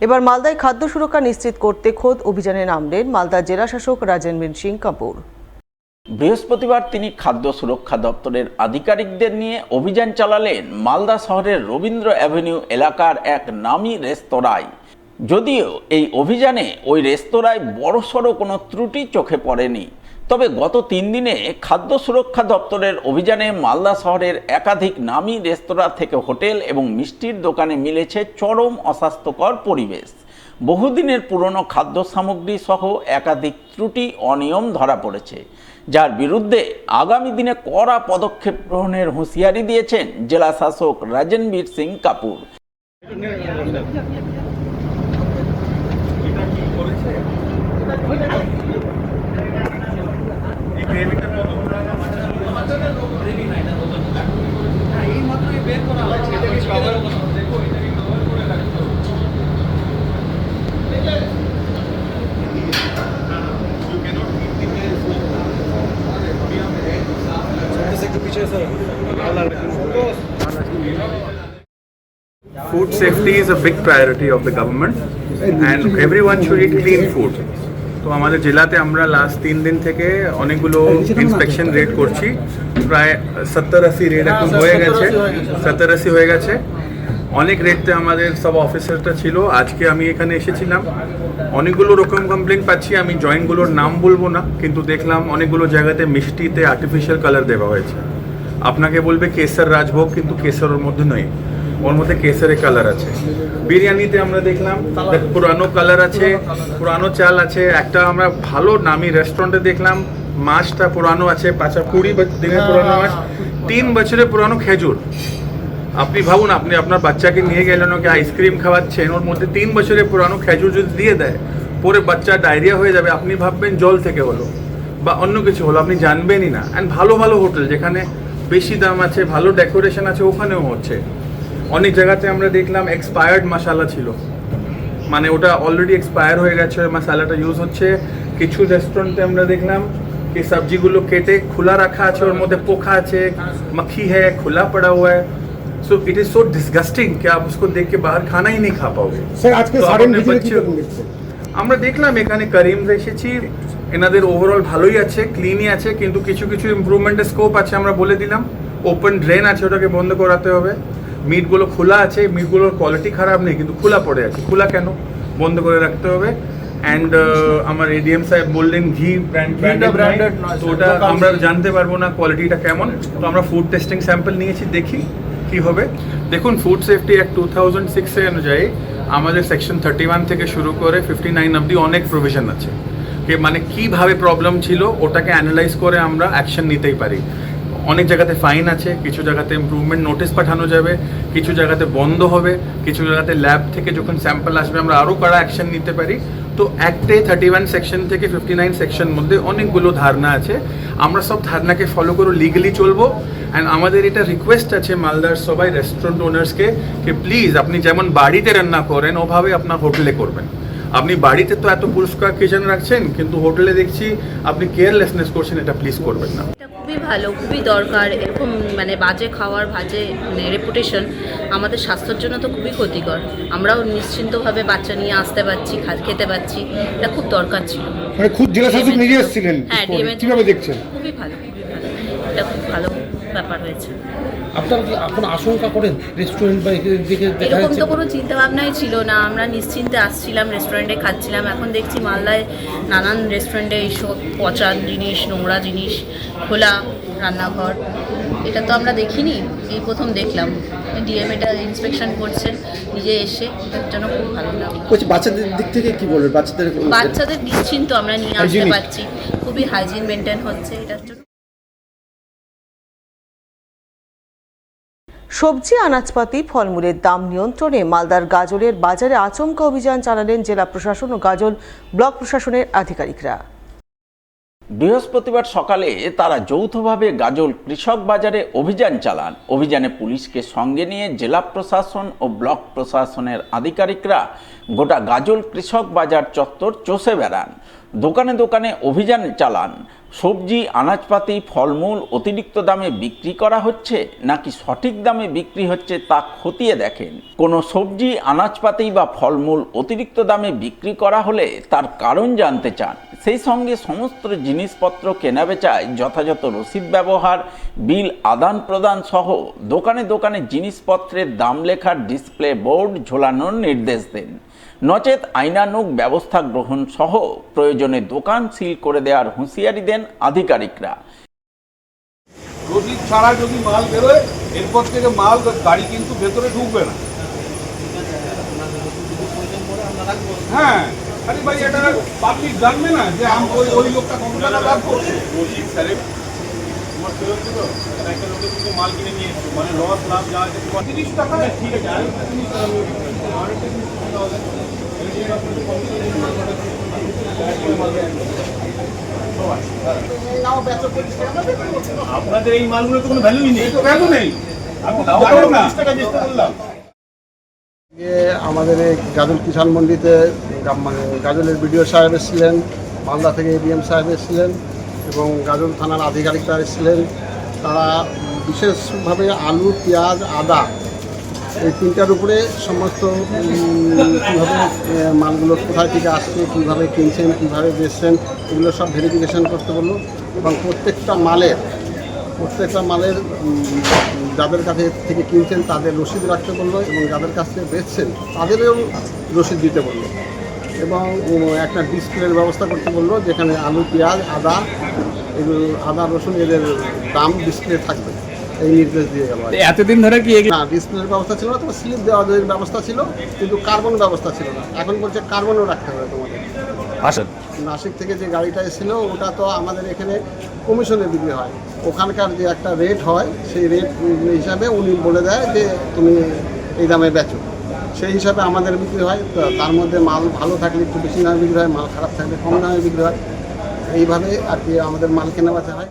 এবার মালদায় খাদ্য সুরক্ষা নিশ্চিত করতে খোদ অভিযানে নামলেন মালদার জেলা শাসক রাজেনবীর সিং কাপুর। বৃহস্পতিবার তিনি খাদ্য সুরক্ষা দপ্তরের আধিকারিকদের নিয়ে অভিযান চালালেন মালদা শহরের রবীন্দ্র অ্যাভিনিউ এলাকার এক নামী রেস্তোরাঁয়। যদিও এই অভিযানে ওই রেস্তোরাঁয় বড়সড় কোনো ত্রুটি চোখে পড়েনি, তবে গত 3 দিনে খাদ্য সুরক্ষা দপ্তরের অভিযানে মালদা শহরের একাধিক নামী রেস্তোরাঁ থেকে হোটেল এবং মিষ্টির দোকানে মিলেছে চরম অস্বাস্থ্যকর পরিবেশ। বহুদিনের পুরনো খাদ্য সামগ্রী সহ একাধিক ত্রুটি অনিয়ম ধরা পড়েছে, যার বিরুদ্ধে আগামী দিনে কড়া পদক্ষেপ গ্রহণের হুঁশিয়ারি দিয়েছেন জেলা শাসক রাজেনবীর Singh Kapoor. Food safety is a big priority of the government and everyone should eat clean food. তো আমাদের জেলাতে আমরা লাস্ট 3 দিন থেকে অনেকগুলো ইন্সপেকশন রেড করছি। প্রায় 70-80 রেড এখন হয়ে গেছে, 70-80 হয়ে গেছে। অনেক রেডতে আমাদের সব অফিসারটা ছিল। আজকে আমি এখানে এসেছিলাম, অনেকগুলো রকম কমপ্লেন পাচ্ছি। আমি জয়েন্টগুলোর নাম বলবো না, কিন্তু দেখলাম অনেকগুলো জায়গাতে মিষ্টিতে আর্টিফিশিয়াল কালার দেওয়া হয়েছে। আপনাকে বলবে কেসর রাজভোগ, কিন্তু কেসর ওর মধ্যে নয়, ওর মধ্যে কেসরের কালার আছে। বিরিয়ানিতে আমরা দেখলাম পুরানো কালার আছে, পুরানো চাল আছে। একটা আমরা ভালো নামি রেস্টুরেন্টে দেখলাম মাছটা পুরানো আছে, 20 দিনের পুরানো মাছ, 3 বছরের পুরানো খেজুর। আপনি ভাবুন, আপনি আপনার বাচ্চাকে নিয়ে গেলেন, ওকে আইসক্রিম খাওয়াচ্ছেন, ওর মধ্যে 3 বছরের পুরানো খেজুর যদি দিয়ে দেয়, পরে বাচ্চা ডায়রিয়া হয়ে যাবে। আপনি ভাববেন জল থেকে হলো বা অন্য কিছু হলো, আপনি জানবেনই না। অ্যান্ড ভালো ভালো হোটেল যেখানে বেশি দাম আছে, ভালো ডেকোরেশন আছে, ওখানেও হচ্ছে। অনেক জায়গাতে আমরা দেখলাম এক্সপায়ার্ড মশালা ছিল, মানে ওটা অলরেডি এক্সপায়ার হয়ে গেছে, মশালাটা ইউজ হচ্ছে। কিছু রেস্টুরেন্টে আমরা দেখলাম कि सब्जीগুলো কেটে খোলা রাখা আছে, ওর মধ্যে পোকা আছে, मक्खी है, खुला पड़ा हुआ है। So it is so disgusting कि आप उसको देख के बाहर खाना ही नहीं खा पाओगे। স্যার আজকে আমরা দেখলাম এখানে করিম এসেছি, এনাদের ওভারঅল ভালোই আছে, ক্লিনই আছে, কিন্তু কিছু কিছু ইমপ্রুভমেন্টের স্কোপ আছে। আমরা বলে দিলাম ওপেন ড্রেন আছে, ওটাকে বন্ধ করাতে হবে। মিটগুলো খোলা আছে, মিটগুলোর কোয়ালিটি খারাপ নেই, কিন্তু খোলা পড়ে আছে। খোলা কেন? বন্ধ করে রাখতে হবে। অ্যান্ড আমার এডিএম সাহেব বললেন ঘি ব্র্যান্ডেড, তো ওটা আমরা জানতে পারবো না কোয়ালিটিটা কেমন। তো আমরা ফুড টেস্টিং স্যাম্পল নিয়েছি, দেখি কি হবে। দেখুন, ফুড সেফটি অ্যাক্ট 2006 অনুযায়ী আমাদের সেকশন 31 থেকে শুরু করে 59 অবধি অনেক প্রভিশন আছে, মানে কিভাবে প্রবলেম ছিল ওটাকে অ্যানালাইজ করে আমরা অ্যাকশন নিতেই পারি। অনেক জায়গাতে ফাইন আছে, কিছু জায়গাতে ইমপ্রুভমেন্ট নোটিশ পাঠানো যাবে, কিছু জায়গাতে বন্ধ হবে, কিছু জায়গাতে ল্যাব থেকে যখন স্যাম্পল আসবে আমরা আরও কড়া অ্যাকশন নিতে পারি। তো অ্যাক্টে 31 সেকশন থেকে 59 সেকশন মধ্যে অনেকগুলো ধারণা আছে, আমরা সব ধারণাকে ফলো করে লিগালি চলবো। অ্যান্ড আমাদের এটা রিকোয়েস্ট আছে মালদার সবাই রেস্টুরেন্ট ওনার্সকে কি প্লিজ আপনি যেমন বাড়িতে রান্না করেন ওভাবে আপনার হোটেলে করবেন। আপনি বাড়িতে তো এত পরিষ্কার কিচেন রাখছেন, কিন্তু হোটেলে দেখছি আপনি কেয়ারলেসনেস করছেন, এটা প্লিজ করবেন না। খুবই ভালো, খুবই দরকার। এরকম মানে বাজে খাওয়ার, বাজে রেপুটেশন আমাদের স্বাস্থ্যের জন্য তো খুবই ক্ষতিকর। আমরাও নিশ্চিন্তভাবে বাচ্চা নিয়ে আসতে পারছি, খেতে পাচ্ছি, এটা খুব দরকার ছিল। মানে খুব জেলা শাসক নিজে এসেছিলেন, হ্যাঁ, কিভাবে দেখছেন? খুবই ভালো, খুবই ভালো, এটা খুব ভালো ব্যাপার হয়েছে। আপনারা কি এখন আশঙ্কা করেন রেস্টুরেন্ট বা দিকে? এরকম তো কোনো চিন্তাভাবনাই ছিল না, আমরা নিশ্চিন্তে আসছিলাম, রেস্টুরেন্টে খাচ্ছিলাম। এখন দেখছি মালদায় নানান রেস্টুরেন্টে এইসব পচা জিনিস, নোংরা জিনিস, খোলা রান্নাঘর, এটা তো আমরা দেখিনি, এই প্রথম দেখলাম। ডিএম এটা ইন্সপেকশন করছেন নিজে এসে, এটার জন্য খুব ভালো লাগলো। বাচ্চাদের দিক থেকে কি বলবেন? বাচ্চাদের নিশ্চিন্ত আমরা নিয়ে আসতে পারছি, খুবই হাইজিন মেনটেন হচ্ছে, এটার জন্য। সবজি, আনাজপাতি, ফলমূলের দাম নিয়ন্ত্রণে মালদার গাজলের বাজারে আচমকা অভিযান চালালেন জেলা প্রশাসন ও গাজল ব্লক প্রশাসনের আধিকারিকরা। বৃহস্পতিবার সকালে তারা যৌথভাবে গাজল কৃষক বাজারে অভিযান চালান। অভিযানে পুলিশকে সঙ্গে নিয়ে জেলা প্রশাসন ও ব্লক প্রশাসনের আধিকারিকরা গোটা গাজল কৃষক বাজার চত্বর চষে বেড়ান, দোকানে দোকানে অভিযান চালান। সবজি আনাজপাতি ফলমূল অতিরিক্ত দামে বিক্রি করা হচ্ছে নাকি সঠিক দামে বিক্রি হচ্ছে তা খতিয়ে দেখেন। কোনো সবজি আনাজপাতি বা ফলমূল অতিরিক্ত দামে বিক্রি করা হলে তার কারণ জানতে চান। সেই সঙ্গে সমস্ত জিনিসপত্র কেনাবেচায় যথাযথ রসিদ ব্যবহার, বিল আদান প্রদান সহ দোকানে দোকানে জিনিসপত্রের দাম লেখার ডিসপ্লে বোর্ড ঝোলানোর নির্দেশ দেন। নচেত আইনানুগ ব্যবস্থা গ্রহণ সহ প্রয়োজনে দোকান সিল করে দেওয়ার হুঁশিয়ারি দেন আধিকারিকরা। রসিদ ছাড়া যদি মাল বেরোয় এরপর থেকে মাল গাড়ি কিন্তু ভেতরে ঢুকবে না। হ্যাঁ, আরে ভাই এটা পাবলিক জানবে না যে ওই লোকটা কত টাকা লাভ করছে। রসিদ স্যারে তোমার ফেরত দিল, একটা লোকের থেকে মাল কিনে নিয়ে এসছো, মানে লস লাভ যা আছে 30 টাকা। ঠিক আছে, আপনাদের এই মালগুলো তো কোনো ভ্যালুই নেই, তো ভ্যালু নেই। আপনি জানেন না, 30 টাকা চেষ্টা করলাম। আমাদের এই গাজল কিষাণ মন্ডিতে মানে গাজলের বিডিও সাহেব এসেছিলেন, মালদা থেকে এডিএম সাহেব এসেছিলেন এবং গাজল থানার আধিকারিকরা এসেছিলেন। তারা বিশেষভাবে আলু, পেঁয়াজ, আদা এই তিনটার উপরে সমস্ত কীভাবে মালগুলো কোথায় থেকে আসছে, কীভাবে কিনছেন, কীভাবে বেচছেন, এগুলো সব ভেরিফিকেশান করতে বললো এবং প্রত্যেকটা মালের যাদের কাছে থেকে কিনছেন তাদের রসিদ রাখতে বললো এবং যাদের কাছ থেকে বেচছেন তাদেরও রসিদ দিতে বললো এবং একটা ডিসপ্লের ব্যবস্থা করতে বললো যেখানে আলু, পেঁয়াজ, আদা, এগুলো আদা, রসুন এদের দাম ডিসপ্লে থাকবে, এই নির্দেশ দিয়ে গেল। এতদিন ধরে কি না, ডিসপ্লের ব্যবস্থা ছিল না, তো স্লিপ দেওয়ার ব্যবস্থা ছিল, কিন্তু কার্বন ব্যবস্থা ছিল না। এখন বলছে কার্বনও রাখতে হবে তোমাদের। আসেন নাসিক থেকে যে গাড়িটা এসেছিল ওটা তো আমাদের এখানে কমিশনে বিক্রি হয়, ওখানকার যে একটা রেট হয় সেই রেট হিসাবে উনি বলে দেয় যে তুমি এই দামে বেচো, সেই হিসাবে আমাদের বিক্রি হয়। তো তার মধ্যে মাল ভালো থাকলে একটু বেশি দামে বিক্রি হয়, মাল খারাপ থাকলে কম দামে বিক্রি হয়, এইভাবে আর কি আমাদের মাল কেনা বেচা হয়।